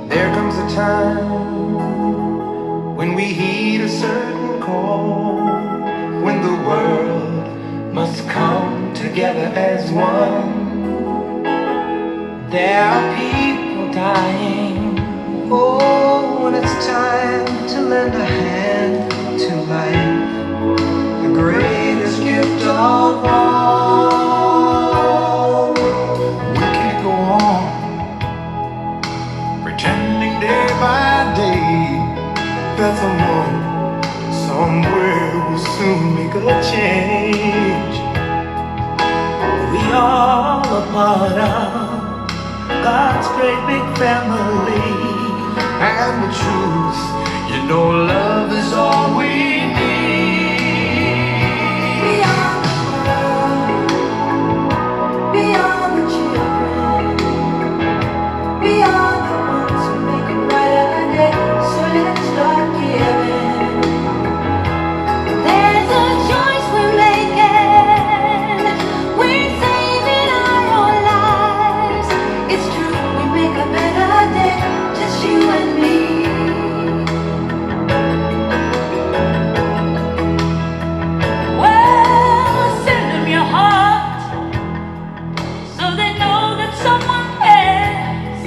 There comes a time when we heed a certain call, when the world must come together as one. There are people dying. Oh, when it's time to lend a hand to life, the greatest gift of all. We can't go on pretending day by day that someone somewhere will soon make a change. We all a part of God's great big family, and the truth, you know, love is all we need. Beyond the world, beyond the children, beyond the ones who make a brighter day. So let's start giving. There's a choice we're making. We're saving our own lives. It's true, we make a better day, just you and me. Well, send them your heart so they know that someone cares,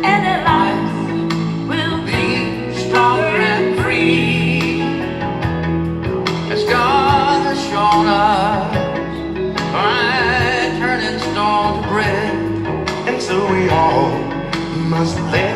and their lives will be Stronger and free, as God has shown us by turning stone to bread. And so we all must lend